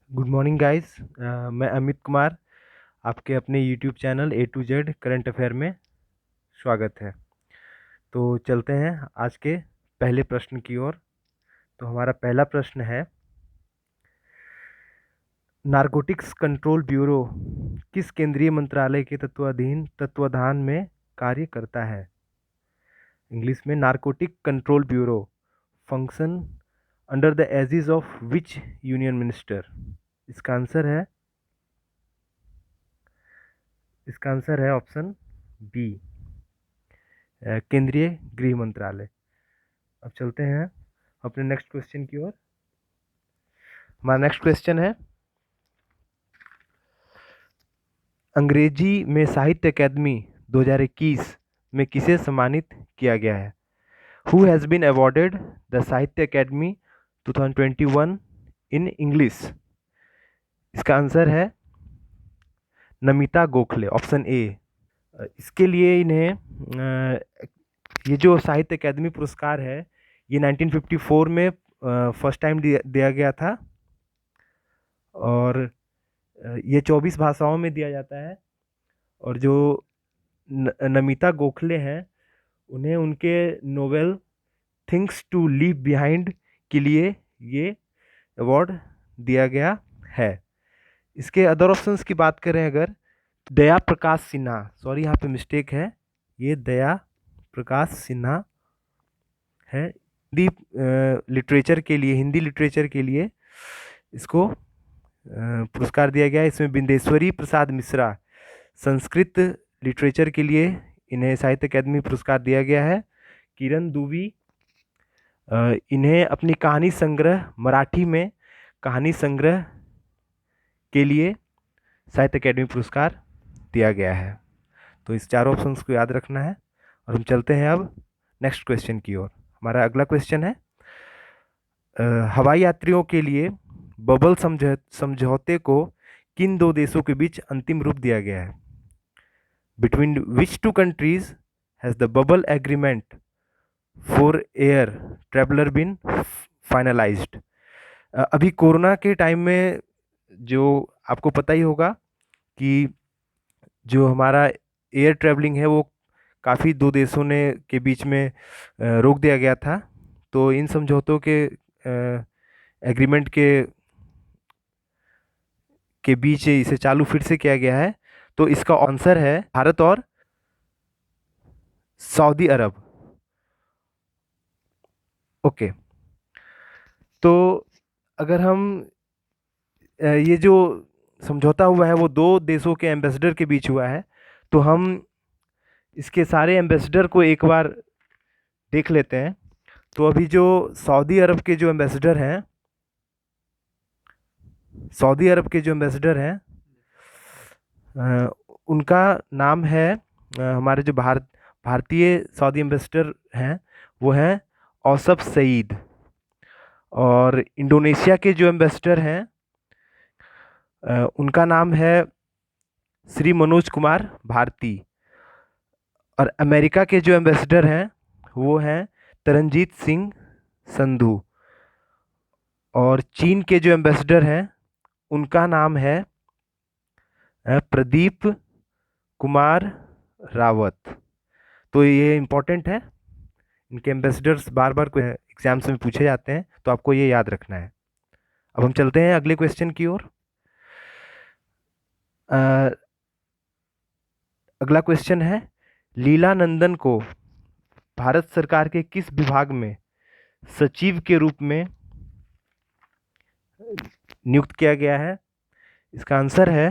Good morning guys. मैं अमित कुमार, आपके अपने YouTube channel A to Z current affair में स्वागत है। तो चलते हैं आज के पहले प्रश्न की ओर। तो हमारा पहला प्रश्न है, नारकोटिक्स कंट्रोल ब्यूरो किस केंद्रीय मंत्रालय के तत्वाधान में कार्य करता है? इंग्लिश में, narcotic control bureau function under the edges of which union minister? इसका आंसर है इसका आंसर है ऑप्शन बी, केंद्रीय गृह मंत्रालय। अब चलते हैं अपने नेक्स्ट क्वेश्चन की ओर। हमारा नेक्स्ट क्वेश्चन है, अंग्रेजी में साहित्य अकादमी 2021 में किसे सम्मानित किया गया है? Who has been awarded the Sahitya Akademi 2021 in English? इसका आंसर है नमिता गोखले, ऑप्शन ए। इसके लिए इन्हें ये जो साहित्य अकादमी पुरस्कार है, ये 1954 में फर्स्ट टाइम दिया गया था और ये 24 भाषाओं में दिया जाता है। और जो नमिता गोखले हैं, उन्हें उनके novel things to leave behind के लिए ये अवार्ड दिया गया है। इसके अदर ऑप्शंस की बात करें अगर, दया प्रकाश सिन्हा, सॉरी यहाँ पे मिस्टेक है, ये दया प्रकाश सिन्हा है। हिंदी लिटरेचर के लिए, हिंदी लिटरेचर के लिए इसको पुरस्कार दिया गया है। इसमें बिंदेश्वरी प्रसाद मिश्रा, संस्कृत लिटरेचर के लिए इन्हें साहित्य अकादमी पुरस्कार दिया गया है। किरण दूबी, इन्हें अपनी कहानी संग्रह, मराठी में कहानी संग्रह के लिए साहित्य अकादमी पुरस्कार दिया गया है। तो इस चारों ऑप्शंस को याद रखना है। और हम चलते हैं अब नेक्स्ट क्वेश्चन की ओर। हमारा अगला क्वेश्चन है, हवाई यात्रियों के लिए बबल समझौते को किन दो देशों के बीच अंतिम रूप दिया गया है? Between which two countries has the bubble agreement for air traveller been finalised? अभी कोरोना के टाइम में जो आपको पता ही होगा कि जो हमारा एयर ट्रैवलिंग है वो काफ़ी दो देशों ने के बीच में रोक दिया गया था। तो इन समझौतों के एग्रीमेंट के बीच इसे चालू फिर से किया गया है। तो इसका आंसर है भारत और सऊदी अरब। ओके, तो अगर हम ये जो समझौता हुआ है वो दो देशों के एम्बेसडर के बीच हुआ है, तो हम इसके सारे एम्बेसडर को एक बार देख लेते हैं। तो अभी जो सऊदी अरब के जो एम्बेसडर हैं, सऊदी अरब के जो एम्बेसडर हैं, उनका नाम है, हमारे जो भारतीय सऊदी एम्बेसडर हैं वो हैं औसफ सईद। और इंडोनेशिया के जो एम्बेसडर हैं, उनका नाम है श्री मनोज कुमार भारती। और अमेरिका के जो एम्बेसडर हैं वो हैं तरनजीत सिंह संधू। और चीन के जो एम्बेसडर हैं उनका नाम है प्रदीप कुमार रावत। तो ये इम्पोर्टेंट है, इनके एम्बेसडर्स बार बार एग्जाम्स में पूछे जाते हैं, तो आपको ये याद रखना है। अब हम चलते हैं अगले क्वेश्चन की ओर। अगला क्वेश्चन है, लीला नंदन को भारत सरकार के किस विभाग में सचिव के रूप में नियुक्त किया गया है? इसका आंसर है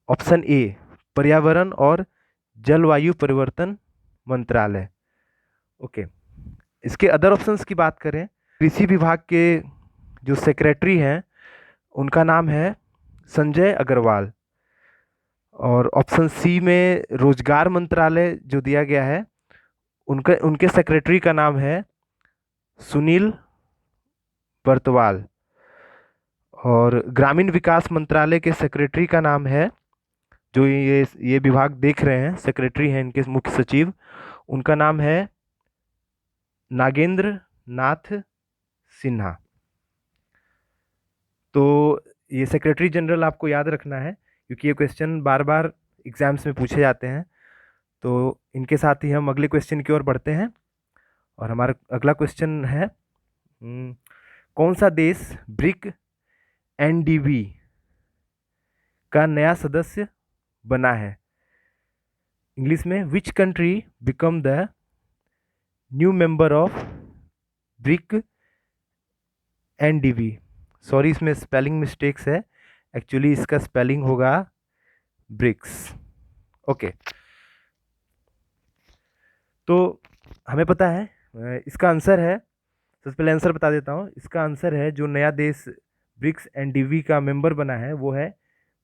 ऑप्शन ए, पर्यावरण और जलवायु परिवर्तन मंत्रालय। ओके, इसके अदर ऑप्शंस की बात करें, कृषि विभाग के जो सेक्रेटरी हैं उनका नाम है संजय अग्रवाल। और ऑप्शन सी में रोजगार मंत्रालय जो दिया गया है, उनके सेक्रेटरी का नाम है सुनील बर्तवाल। और ग्रामीण विकास मंत्रालय के सेक्रेटरी का नाम है, जो ये विभाग देख रहे हैं, सेक्रेटरी हैं इनके मुख्य सचिव, उनका नाम है नागेंद्र नाथ सिन्हा। तो ये सेक्रेटरी जनरल आपको याद रखना है, क्योंकि ये क्वेश्चन बार बार एग्जाम्स में पूछे जाते हैं। तो इनके साथ ही हम अगले क्वेश्चन की ओर बढ़ते हैं, और हमारा अगला क्वेश्चन है, कौन सा देश ब्रिक एनडीबी का नया सदस्य बना है? इंग्लिश में, which country become the new member of brick NDB? Sorry, इसमें स्पेलिंग मिस्टेक्स है, एक्चुअली इसका स्पेलिंग होगा ब्रिक्स। ओके, तो हमें पता है इसका आंसर है, सबसे पहले आंसर बता देता हूँ। इसका आंसर है, जो नया देश ब्रिक्स एनडीबी का मेंबर बना है वो है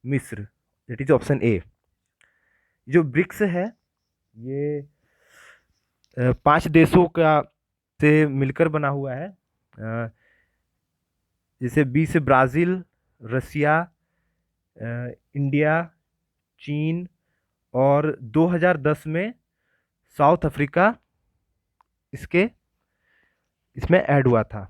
मिस्र। That is option A. जो ब्रिक्स है ये 5 देशों का से मिलकर बना हुआ है, जैसे 20 ब्राज़ील, रसिया, इंडिया, चीन, और 2010 में साउथ अफ्रीका इसमें ऐड हुआ था।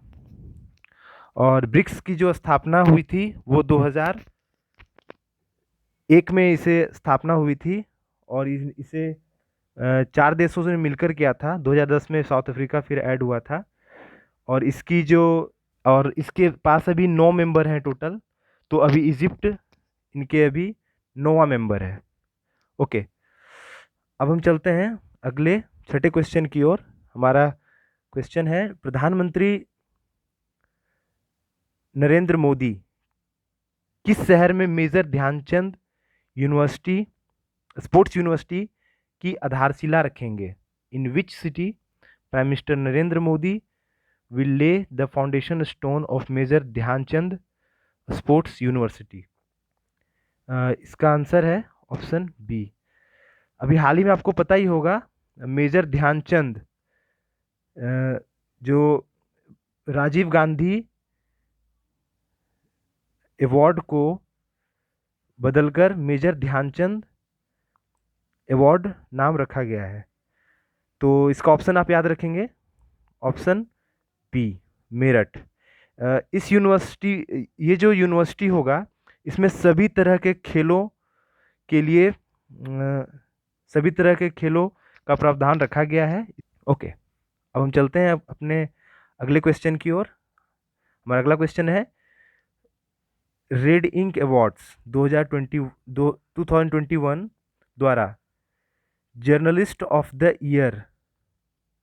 और ब्रिक्स की जो स्थापना हुई थी वो 2001 में इसे स्थापना हुई थी, और इसे 4 देशों से मिलकर किया था। 2010 में साउथ अफ्रीका फिर ऐड हुआ था, और इसके पास अभी 9 मेंबर हैं टोटल। तो अभी इजिप्ट इनके अभी 9वां मेंबर है। ओके, अब हम चलते हैं अगले छठे क्वेश्चन की ओर। हमारा क्वेश्चन है, प्रधानमंत्री नरेंद्र मोदी किस शहर में major Dhyanchand university, sports university की आधारशिला रखेंगे? In which city prime minister Narendra Modi will lay the foundation stone of major Dhyanchand sports university? इसका आंसर है ऑप्शन बी। अभी हाल ही में आपको पता ही होगा, मेजर ध्यानचंद जो राजीव गांधी अवार्ड को बदलकर मेजर ध्यानचंद अवार्ड नाम रखा गया है। तो इसका ऑप्शन आप याद रखेंगे, ऑप्शन बी, मेरठ। इस यूनिवर्सिटी, ये जो यूनिवर्सिटी होगा, इसमें सभी तरह के खेलों के लिए सभी तरह के खेलों का प्रावधान रखा गया है। ओके, अब हम चलते हैं अपने अगले क्वेश्चन की ओर। हमारा अगला क्वेश्चन है, रेड इंक अवार्ड्स 2021 द्वारा जर्नलिस्ट ऑफ द ईयर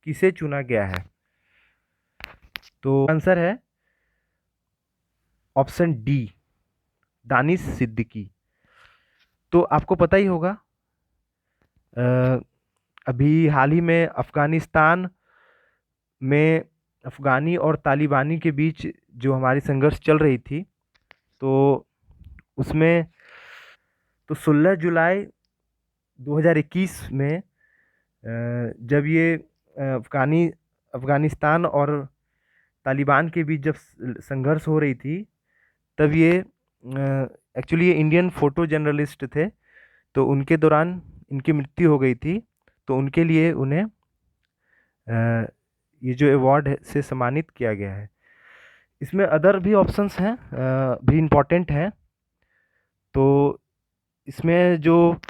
किसे चुना गया है? तो आंसर है ऑप्शन डी, दानिश सिद्दीकी। तो आपको पता ही होगा, अभी हाल ही में अफ़गानिस्तान में अफ़गानी और तालिबानी के बीच जो हमारी संघर्ष चल रही थी, तो उसमें 16 जुलाई 2021 में जब ये अफ़गानिस्तान और तालिबान के बीच जब संघर्ष हो रही थी, तब ये एक्चुअली ये इंडियन फ़ोटो जर्नलिस्ट थे, तो उनके दौरान इनकी मृत्यु हो गई थी। तो उनके लिए उन्हें ये जो अवार्ड से सम्मानित किया गया है। इसमें अदर भी ऑप्शंस हैं, भी इम्पॉर्टेंट हैं। तो इसमें जो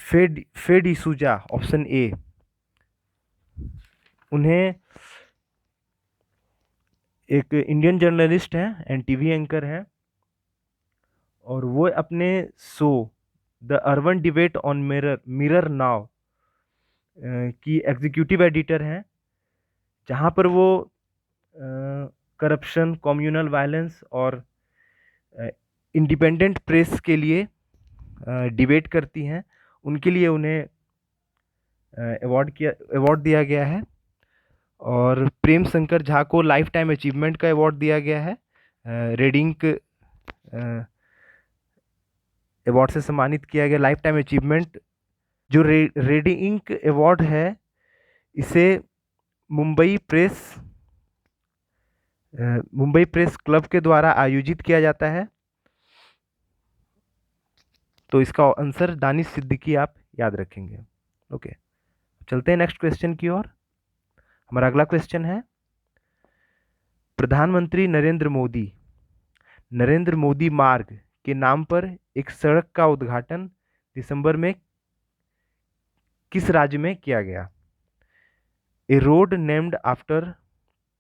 फे डिसूजा, ऑप्शन ए, उन्हें एक इंडियन जर्नलिस्ट हैं, एनटीवी एंकर हैं, और वो अपने show the urban debate on mirror now की एग्जीक्यूटिव एडिटर हैं, जहाँ पर वो करप्शन, कम्युनल वायलेंस और इंडिपेंडेंट प्रेस के लिए डिबेट करती हैं। उनके लिए उन्हें अवार्ड दिया गया है। और प्रेम शंकर झा को लाइफ टाइम अचीवमेंट का अवार्ड दिया गया है, रेड इंक अवार्ड से सम्मानित किया गया, लाइफ टाइम अचीवमेंट। जो रेड इंक अवार्ड है, इसे मुंबई प्रेस क्लब के द्वारा आयोजित किया जाता है। तो इसका आंसर दानिश सिद्दीकी आप याद रखेंगे। ओके, चलते हैं नेक्स्ट क्वेश्चन की ओर। हमारा अगला क्वेश्चन है, प्रधानमंत्री नरेंद्र मोदी नरेंद्र मोदी मार्ग के नाम पर एक सड़क का उद्घाटन दिसंबर में किस राज्य में किया गया? A road named after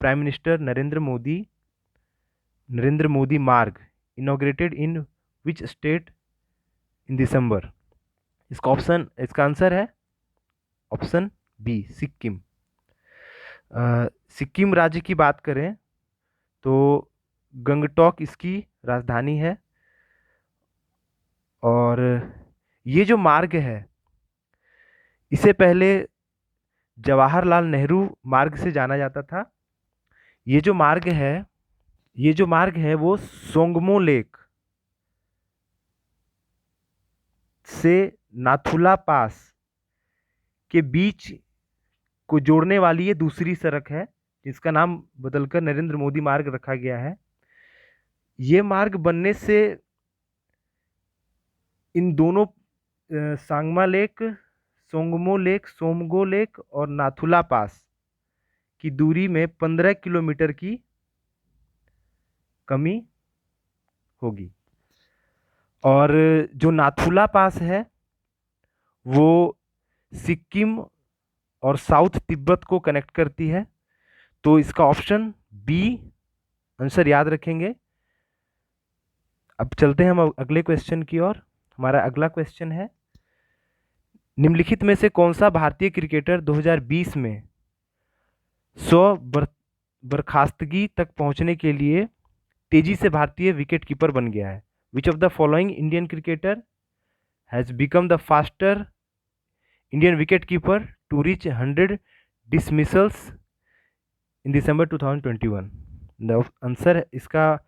prime minister Narendra Modi Marg inaugurated in which state in दिसंबर? इसका आंसर है ऑप्शन बी, सिक्किम। सिक्किम राज्य की बात करें तो गंगटोक इसकी राजधानी है। और ये जो मार्ग है इसे पहले जवाहरलाल नेहरू मार्ग से जाना जाता था। ये जो मार्ग है वो सोंगमो लेक से नाथुला पास के बीच को जोड़ने वाली ये दूसरी सड़क है, जिसका नाम बदलकर नरेंद्र मोदी मार्ग रखा गया है। ये मार्ग बनने से इन दोनों Sangma lake, Songmo lake, Somgo lake और नाथुला पास की दूरी में 15 किलोमीटर की कमी होगी। और जो नाथुला पास है वो सिक्किम और साउथ तिब्बत को कनेक्ट करती है। तो इसका ऑप्शन बी आंसर याद रखेंगे। अब चलते हैं हम अगले क्वेश्चन की ओर। हमारा अगला क्वेश्चन है, निम्नलिखित में से कौन सा भारतीय क्रिकेटर 2020 में 100 बर्खास्तगी तक पहुंचने के लिए तेजी से भारतीय विकेट कीपर बन गया है? Which of the following Indian cricketer has become the faster Indian wicket keeper to reach 100 dismissals in December 2021? इसका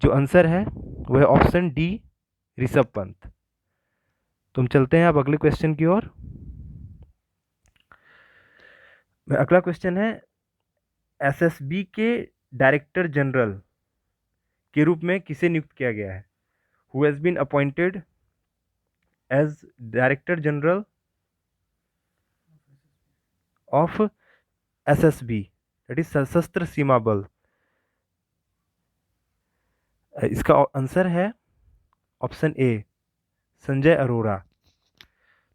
जो आंसर है वो है ऑप्शन डी, ऋषभ पंत। तो हम चलते हैं अब अगले क्वेश्चन की ओर। अगला क्वेश्चन है, एसएसबी के डायरेक्टर जनरल के रूप में किसे नियुक्त किया गया है? Who has been appointed as director general of SSB, that is Sashastra Seema बल? इसका आंसर है ऑप्शन ए, संजय अरोड़ा।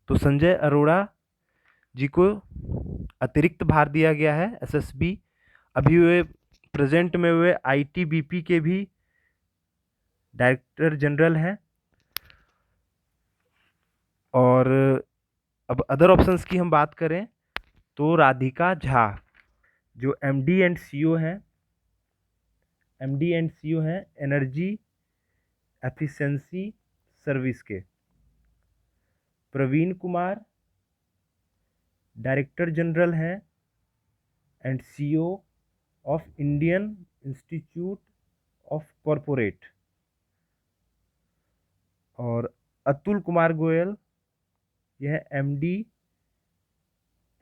तो संजय अरोड़ा जी को अतिरिक्त भार दिया गया है एसएसबी। अभी वे प्रेजेंट में वे आईटीबीपी के भी डायरेक्टर जनरल हैं। और अब अदर ऑप्शंस की हम बात करें तो राधिका झा जो एमडी एंड सीईओ हैं एनर्जी एफिशिएंसी सर्विस के। प्रवीण कुमार डायरेक्टर जनरल हैं and CEO of Indian institute of corporate. और अतुल कुमार गोयल यह MD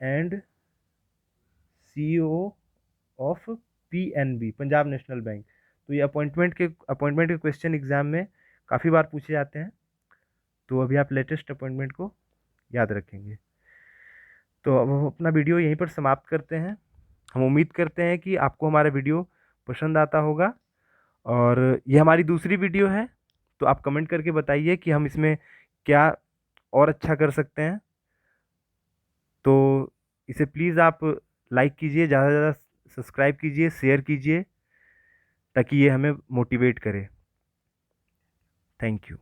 and CEO of PNB, Punjab national bank. तो ये अपॉइंटमेंट के क्वेश्चन एग्जाम में काफ़ी बार पूछे जाते हैं, तो अभी आप लेटेस्ट अपॉइंटमेंट को याद रखेंगे। तो अब हम अपना वीडियो यहीं पर समाप्त करते हैं। हम उम्मीद करते हैं कि आपको हमारा वीडियो पसंद आता होगा। और ये हमारी दूसरी वीडियो है, तो आप कमेंट करके बताइए कि हम इसमें क्या और अच्छा कर सकते हैं। तो इसे प्लीज़ आप लाइक कीजिए, ज़्यादा से ज़्यादा सब्सक्राइब कीजिए, शेयर कीजिए, ताकि ये हमें मोटिवेट करे। Thank you.